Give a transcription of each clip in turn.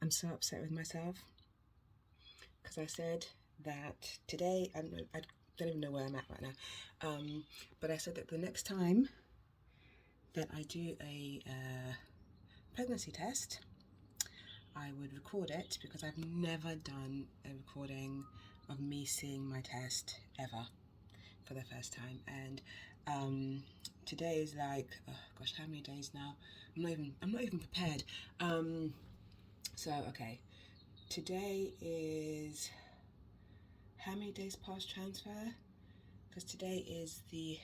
I'm so upset with myself because I said that today, I don't even know where I'm at right now, but I said that the next time that I do a pregnancy test, I would record it, because I've never done a recording of me seeing my test ever for the first time. And today is like, oh gosh, how many days now? I'm not even prepared. So okay, today is how many days past transfer? Because today is the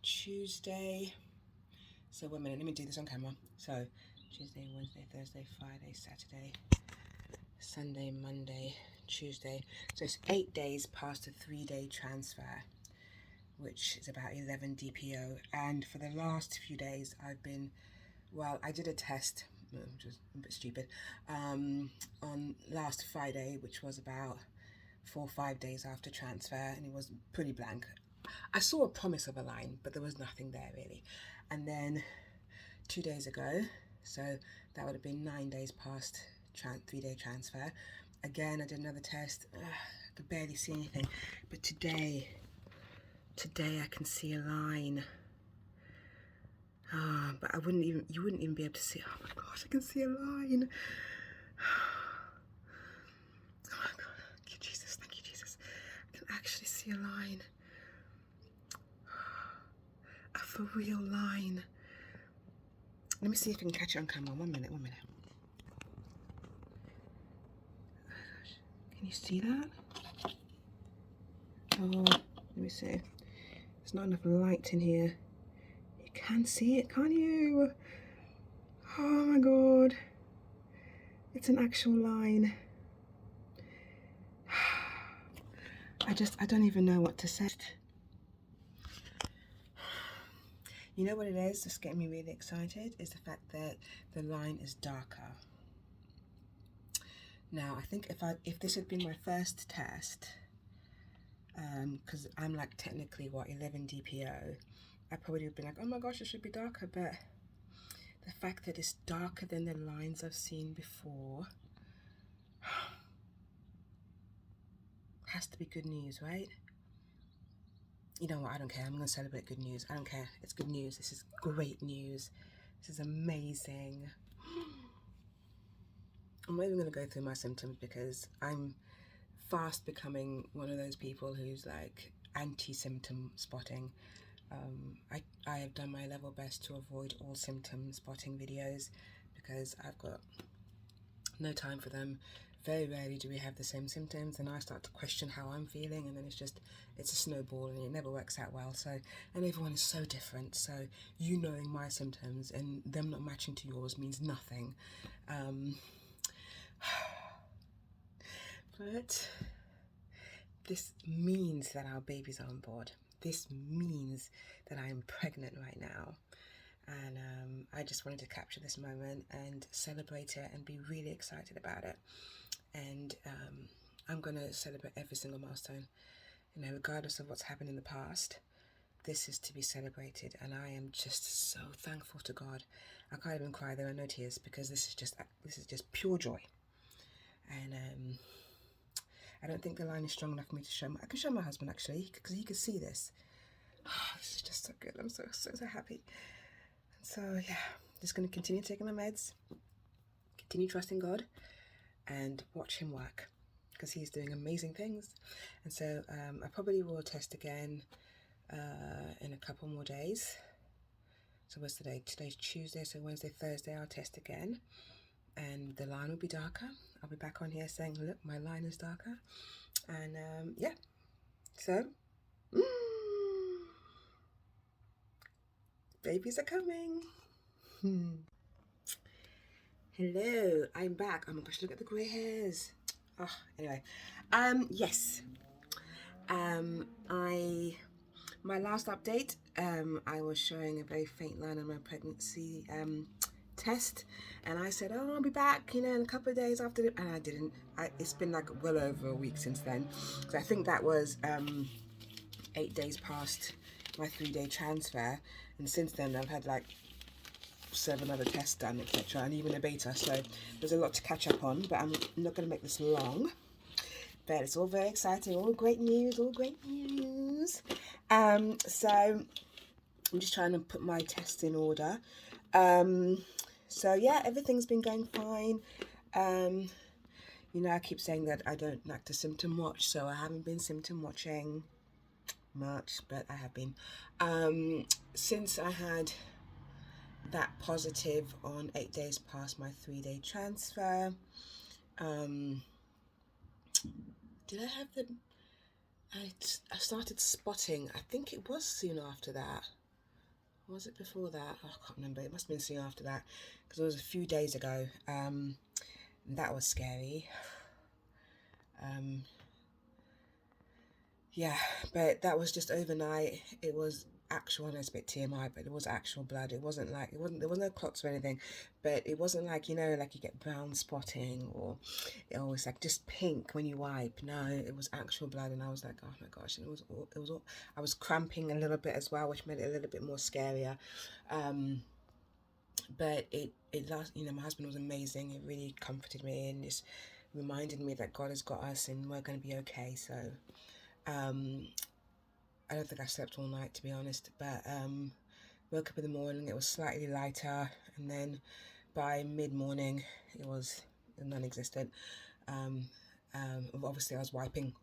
Tuesday. So 1 minute, let me do this on camera. So Tuesday, Wednesday, Thursday, Friday, Saturday, Sunday, Monday, Tuesday. So it's 8 days past the 3-day transfer, which is about 11 DPO. And for the last few days I've been, well, I did a test, which was a bit stupid, on last Friday, which was about 4 or 5 days after transfer, and it was pretty blank. I saw a promise of a line, but there was nothing there really. And then 2 days ago, so that would have been 9 days past 3-day transfer. Again, I did another test. I could barely see anything. But today I can see a line. But you wouldn't even be able to see. Oh my gosh, I can see a line. Oh my God, thank you, Jesus, thank you, Jesus. I can actually see a line. A for real line. Let me see if I can catch it on camera. 1 minute, 1 minute. Oh my gosh, can you see that? Oh, let me see. There's not enough light in here. You can see it, can't you? Oh my God. It's an actual line. I don't even know what to say. You know what it is that's getting me really excited is the fact that the line is darker. Now, I think if this had been my first test, because I'm like technically 11 DPO, I probably would have been like, oh my gosh, it should be darker. But the fact that it's darker than the lines I've seen before has to be good news, right? You know what, I don't care. I'm going to celebrate good news. I don't care. It's good news. This is great news. This is amazing. I'm not even going to go through my symptoms because I'm fast becoming one of those people who's like anti-symptom spotting. I have done my level best to avoid all symptom spotting videos because I've got no time for them. Very rarely do we have the same symptoms, and I start to question how I'm feeling, and then it's a snowball, and it never works out well. So, and everyone is so different, so you knowing my symptoms and them not matching to yours means nothing. But this means that our babies are on board. This means that I am pregnant right now. And I just wanted to capture this moment and celebrate it and be really excited about it. And I'm going to celebrate every single milestone, you know, regardless of what's happened in the past. This is to be celebrated, and I am just so thankful to God. I can't even cry. There are no tears because this is just pure joy. And I don't think the line is strong enough for me to show. I can show my husband actually because he could see this. Oh, this is just so good. I'm so happy. So yeah, just going to continue taking my meds, continue trusting God, and watch him work because he's doing amazing things. And so I probably will test again in a couple more days. So what's today? Today's Tuesday, so Wednesday, Thursday I'll test again, and the line will be darker. I'll be back on here saying, look, my line is darker. And yeah, so babies are coming. Hello, I'm back. Oh my gosh, look at the grey hairs. Oh, anyway, yes. My last update, I was showing a very faint line on my pregnancy test, and I said, oh, I'll be back, you know, in a couple of days after it, and I didn't. It's been like well over a week since then. So I think that was 8 days past my 3-day transfer, and since then I've had like 7 other tests done, etc., and even a beta, so there's a lot to catch up on, but I'm not going to make this long. But it's all very exciting, all great news, all great news. So I'm just trying to put my tests in order. So yeah, everything's been going fine. You know, I keep saying that I don't like to symptom watch, so I haven't been symptom watching much, but I have been. Since I had that positive on 8 days past my 3-day transfer, did I have the... I started spotting, I think it was soon after that. Was it before that? Oh, I can't remember. It must have been soon after that, because it was a few days ago. That was scary. Yeah, but that was just overnight. It was actual, I know it's a bit TMI, but it was actual blood. It wasn't like, there was no clots or anything, but it wasn't like, you know, like you get brown spotting, or it was like just pink when you wipe. No, it was actual blood, and I was like, oh my gosh, and it was all, I was cramping a little bit as well, which made it a little bit more scarier. But it last, you know, my husband was amazing. It really comforted me and just reminded me that God has got us and we're going to be okay. So I don't think I slept all night, to be honest, but woke up in the morning, it was slightly lighter, and then by mid-morning it was non-existent. Obviously I was wiping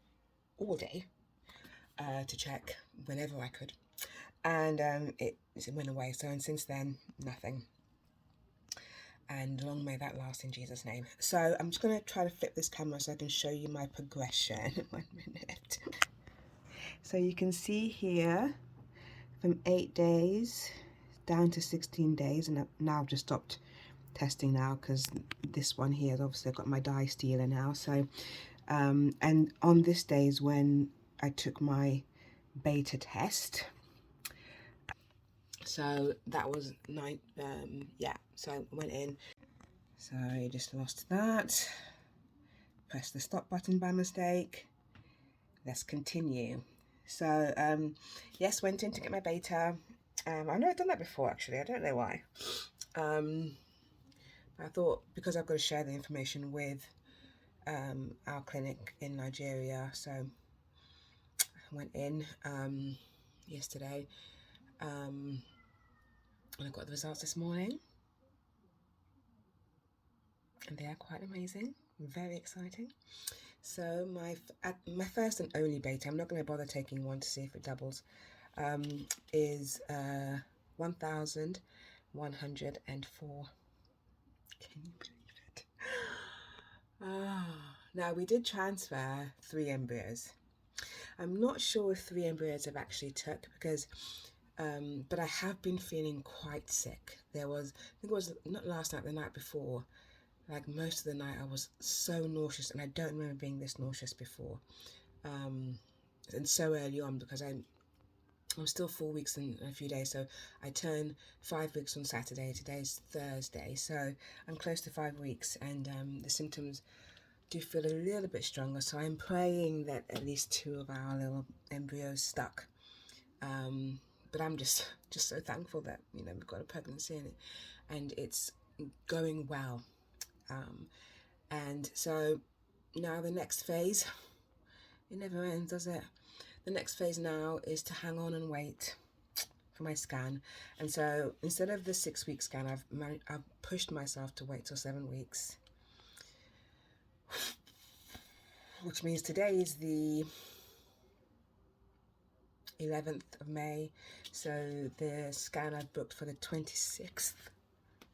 all day to check whenever I could, and it went away. So, and since then, nothing. And long may that last in Jesus' name. So I'm just going to try to flip this camera so I can show you my progression. 1 minute. So you can see here from 8 days down to 16 days, and now I've just stopped testing now because this one here, obviously I've got my dye stealer now. So and on this day is when I took my beta test. So that was 9, yeah, so I went in. So I just lost that. Press the stop button by mistake. Let's continue. So yes, went in to get my beta. I've never done that before, actually. I don't know why. I thought, because I've got to share the information with our clinic in Nigeria, so I went in yesterday, and I got the results this morning, and they are quite amazing, very exciting. So my first and only beta, I'm not going to bother taking one to see if it doubles, is 1,104. Can you believe it? Now, we did transfer 3 embryos. I'm not sure if 3 embryos have actually took, because but I have been feeling quite sick. There was, I think it was not last night, the night before, like most of the night I was so nauseous, and I don't remember being this nauseous before, and so early on, because I'm still 4 weeks in a few days, so I turn 5 weeks on Saturday. Today's Thursday, so I'm close to 5 weeks, and the symptoms do feel a little bit stronger, so I'm praying that at least 2 of our little embryos stuck. But I'm just so thankful that, you know, we've got a pregnancy in it, and it's going well. And so now the next phase, it never ends, does it? The next phase now is to hang on and wait for my scan. And so instead of the 6-week scan, I've pushed myself to wait till 7 weeks, which means today is the 11th of May. So the scan I've booked for the 26th.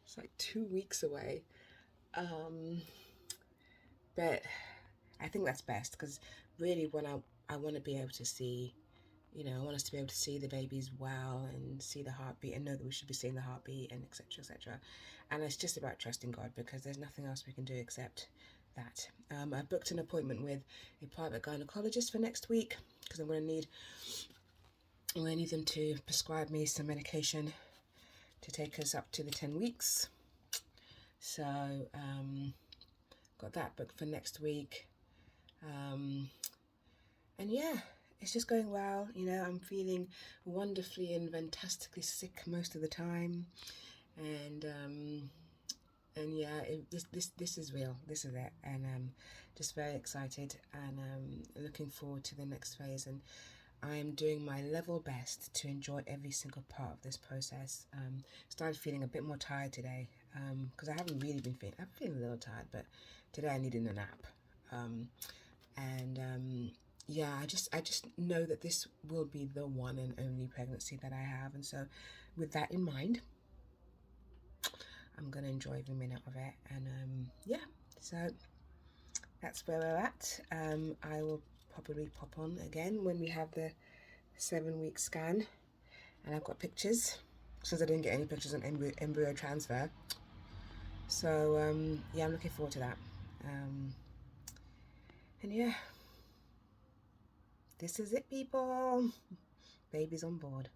It's like 2 weeks away. But I think that's best, because really when I want to be able to see, you know, I want us to be able to see the babies well and see the heartbeat and know that we should be seeing the heartbeat, and etc, etc. And it's just about trusting God, because there's nothing else we can do except that. I booked an appointment with a private gynecologist for next week, because I'm going to need them to prescribe me some medication to take us up to the 10 weeks. So got that booked for next week. And yeah, it's just going well. You know, I'm feeling wonderfully and fantastically sick most of the time, and yeah, this is real. This is it, and just very excited, and looking forward to the next phase. And I am doing my level best to enjoy every single part of this process. Started feeling a bit more tired today because I haven't really been feeling. I'm feeling a little tired, but today I needed a nap. Yeah, I just know that this will be the one and only pregnancy that I have, and so with that in mind, I'm gonna enjoy every minute of it. And yeah, so that's where we're at. I will probably pop on again when we have the 7-week scan, and I've got pictures since I didn't get any pictures on embryo transfer. So yeah, I'm looking forward to that. And yeah, this is it, people. Baby's on board.